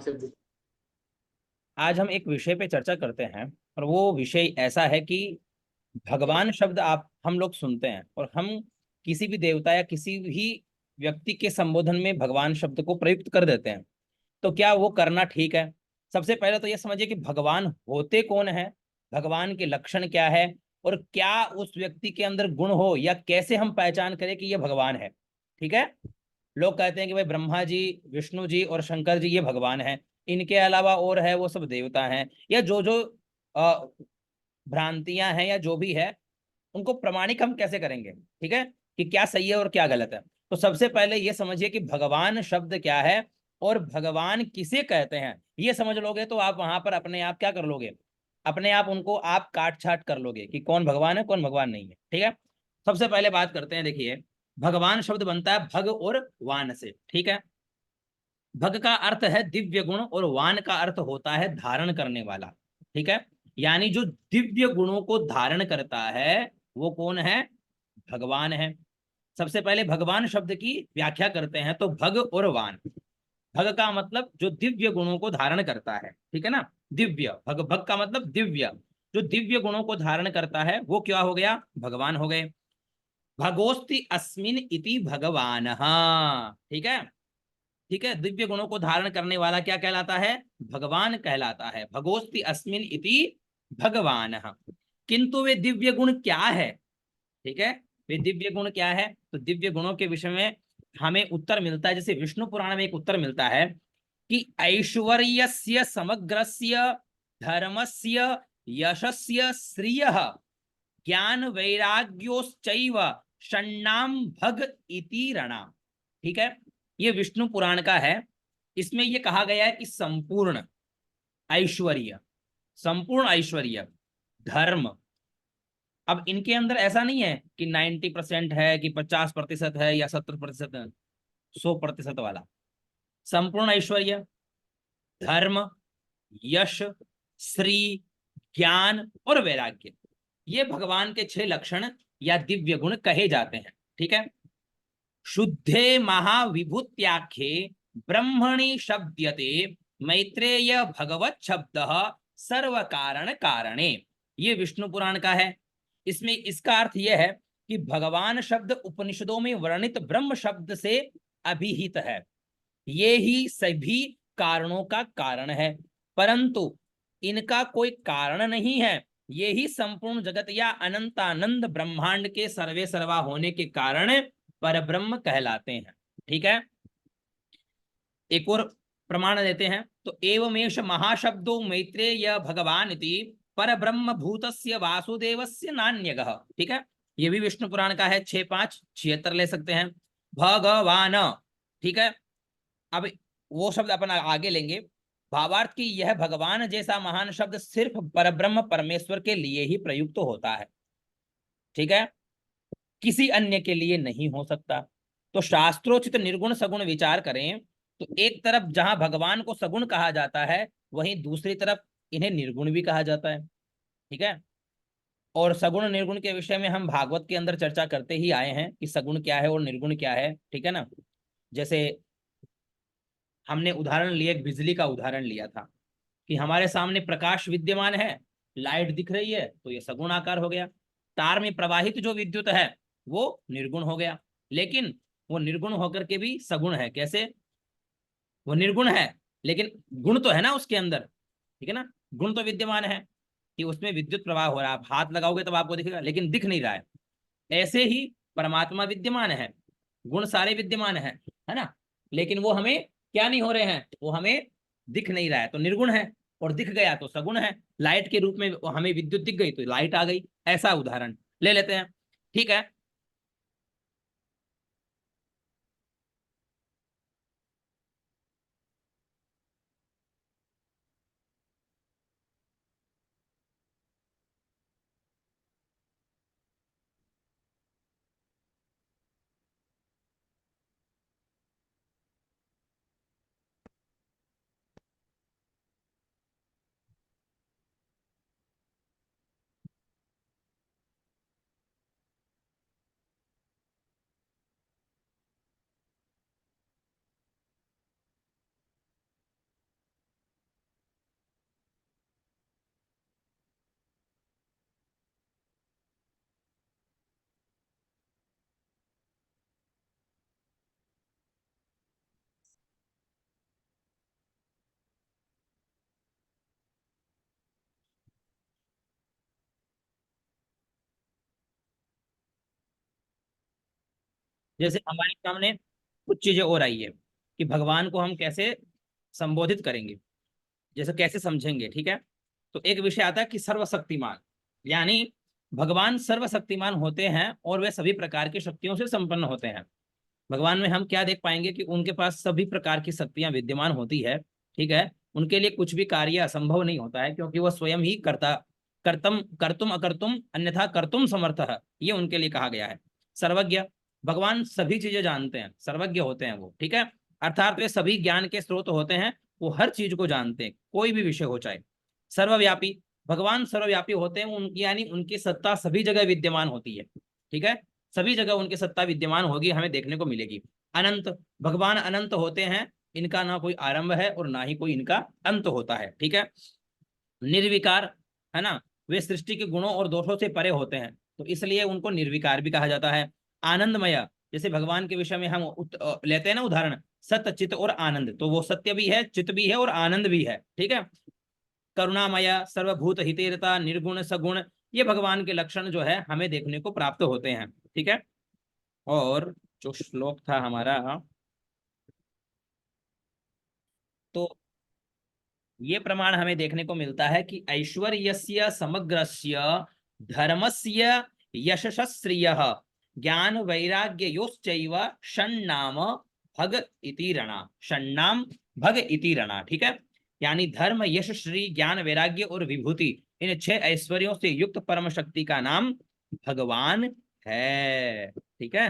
से भी। आज हम एक विषय पे चर्चा करते हैं और वो विषय ऐसा है कि भगवान शब्द आप हम लोग सुनते हैं और हम किसी भी देवता या किसी भी व्यक्ति के संबोधन में भगवान शब्द को प्रयुक्त कर देते हैं। तो क्या वो करना ठीक है? सबसे पहले तो ये समझिए कि भगवान होते कौन है, भगवान के लक्षण क्या है, और क्या उस व्यक्ति के अंदर गुण हो, या कैसे हम पहचान करें कि ये भगवान है। ठीक है। लोग कहते हैं कि भाई ब्रह्मा जी, विष्णु जी और शंकर जी ये भगवान हैं, इनके अलावा और है वो सब देवता हैं, या जो जो अ, भ्रांतियां हैं या जो भी है, उनको प्रमाणिक हम कैसे करेंगे? ठीक है, कि क्या सही है और क्या गलत है। तो सबसे पहले ये समझिए कि भगवान शब्द क्या है और भगवान किसे कहते हैं। ये समझ लोगे तो आप वहां पर अपने आप क्या कर लोगे, अपने आप उनको आप काट छाट कर लोगे कि कौन भगवान है कौन भगवान नहीं है। ठीक है। सबसे पहले बात करते हैं, देखिए भगवान शब्द बनता है भग और वान से। ठीक है। भग का अर्थ है दिव्य गुण और वान का अर्थ होता है धारण करने वाला। ठीक है। यानी जो दिव्य गुणों को धारण करता है वो कौन है? भगवान है। सबसे पहले भगवान शब्द की व्याख्या करते हैं तो भग और वान। भग का मतलब जो दिव्य गुणों को धारण करता है, ठीक है ना। दिव्य भग, भग का मतलब दिव्य, जो दिव्य गुणों को धारण करता है वो क्या हो गया? भगवान हो गए। भगोस्ति अस्मिन इति भगवान। ठीक है। ठीक है, दिव्य गुणों को धारण करने वाला क्या कहलाता है? भगवान कहलाता है। भगोस्ति अस्मिन इति भगवान। किंतु वे दिव्य गुण क्या है? ठीक है। वे दिव्य गुण क्या है? तो दिव्य गुणों के विषय में हमें उत्तर मिलता है, जैसे विष्णु पुराण में एक उत्तर मिलता है कि ऐश्वर्यस्य समग्रस्य धर्मस्य यशस्य श्रियः ज्ञान वैराग्योश्चैव षण्णाम भग इति रणा। ठीक है। ये विष्णु पुराण का है। इसमें ये कहा गया है कि संपूर्ण ऐश्वर्य, संपूर्ण ऐश्वर्य, धर्म। अब इनके अंदर ऐसा नहीं है कि 90% है कि 50% है या 70% है, 100% वाला। संपूर्ण ऐश्वर्य, धर्म, यश, श्री, ज्ञान और वैराग्य, ये भगवान के 6 लक्षण या दिव्य गुण कहे जाते हैं। ठीक है। शुद्धे महाविभूत्याख्ये ब्रह्मणि शब्द्यते मैत्रेय भगवत शब्द सर्व कारण कारणे। ये विष्णु पुराण का है। इसमें इसका अर्थ यह है कि भगवान शब्द उपनिषदों में वर्णित ब्रह्म शब्द से अभिहित है। ये ही सभी कारणों का कारण है, परंतु इनका कोई कारण नहीं है। ये ही संपूर्ण जगत या अनंतानंद ब्रह्मांड के सर्वे सर्वा होने के कारण परब्रह्म कहलाते हैं। ठीक है। एक और प्रमाण देते हैं तो एवमेष महाशब्दो मैत्रेय भगवान इति पर ब्रह्म भूतस्य वासुदेवस्य नान्यगः। ठीक है। ये भी विष्णु पुराण का है, 6 5 76 ले सकते हैं। भगवान। ठीक है। अब वो शब्द अपन आगे लेंगे। भावार्थ की यह भगवान जैसा महान शब्द सिर्फ परब्रह्म परमेश्वर के लिए ही प्रयुक्त होता है। ठीक है। किसी अन्य के लिए नहीं हो सकता। तो शास्त्रोचित निर्गुण सगुण विचार करें तो एक तरफ जहां भगवान को सगुण कहा जाता है, वहीं दूसरी तरफ इन्हें निर्गुण भी कहा जाता है। ठीक है। और सगुण निर्गुण के विषय में हम भागवत के अंदर चर्चा करते ही आए हैं कि सगुण क्या है और निर्गुण क्या है। ठीक है ना। जैसे हमने उदाहरण लिया, एक बिजली का उदाहरण लिया था कि हमारे सामने प्रकाश विद्यमान है, लाइट दिख रही है, तो ये सगुण आकार हो गया। तार में प्रवाहित जो विद्युत है वो निर्गुण हो गया। लेकिन वो निर्गुण होकर के भी सगुण है। कैसे? वो निर्गुण है लेकिन गुण तो है ना उसके अंदर। ठीक है ना। गुण तो विद्यमान है कि उसमें विद्युत प्रवाह हो रहा है, आप हाथ लगाओगे तब आपको दिखेगा, लेकिन दिख नहीं रहा है। ऐसे ही परमात्मा विद्यमान है, गुण सारे विद्यमान है ना, लेकिन वो हमें क्या नहीं हो रहे हैं, वो हमें दिख नहीं रहा है, तो निर्गुण है। और दिख गया तो सगुण है। लाइट के रूप में हमें विद्युत दिख गई तो लाइट आ गई। ऐसा उदाहरण ले लेते हैं। ठीक है। जैसे हमारे सामने कुछ चीजें और आई है कि भगवान को हम कैसे संबोधित करेंगे, जैसे कैसे समझेंगे, ठीक है। तो एक विषय आता है कि सर्वशक्तिमान, यानी भगवान सर्वशक्तिमान होते हैं और वे सभी प्रकार की शक्तियों से संपन्न होते हैं। भगवान में हम क्या देख पाएंगे कि उनके पास सभी प्रकार की शक्तियां विद्यमान होती है, ठीक है। उनके लिए कुछ भी कार्य असंभव नहीं होता है, क्योंकि वह स्वयं ही करता, कर्तम कर्तुम अकर्तुम अन्यथा कर्तुम समर्थ है, ये उनके लिए कहा गया है। सर्वज्ञ, भगवान सभी चीजें जानते हैं, सर्वज्ञ होते हैं वो, ठीक है। अर्थात वे सभी ज्ञान के स्रोत होते हैं, वो हर चीज को जानते हैं, कोई भी विषय हो चाहे। सर्वव्यापी, भगवान सर्वव्यापी होते हैं, उनकी यानी उनकी सत्ता सभी जगह विद्यमान होती है, ठीक है। सभी जगह उनकी सत्ता विद्यमान होगी, हमें देखने को मिलेगी। अनंत, भगवान अनंत होते हैं, इनका ना कोई आरंभ है और ना ही कोई इनका अंत होता है, ठीक है। निर्विकार, है ना, वे सृष्टि के गुणों और दोषों से परे होते हैं, तो इसलिए उनको निर्विकार भी कहा जाता है। आनंदमय, जैसे भगवान के विषय में हम लेते हैं ना उदाहरण, सत्य चित और आनंद, तो वो सत्य भी है, चित भी है और आनंद भी है, ठीक है। करुणामय, सर्वभूत हितेरता, निर्गुण सगुण, ये भगवान के लक्षण जो है हमें देखने को प्राप्त होते हैं, ठीक है। और जो श्लोक था हमारा, तो ये प्रमाण हमें देखने को मिलता है कि ऐश्वर्यस्य समग्रस्य धर्मस्य यशस्श्रियः ज्ञान वैराग्य योश्चैव षण्णाम भग इति रणा, षण्णाम भग इति रणा, ठीक है। यानी धर्म, यश, श्री, ज्ञान, वैराग्य और विभूति, इन 6 ऐश्वर्यों से युक्त परम शक्ति का नाम भगवान है, ठीक है।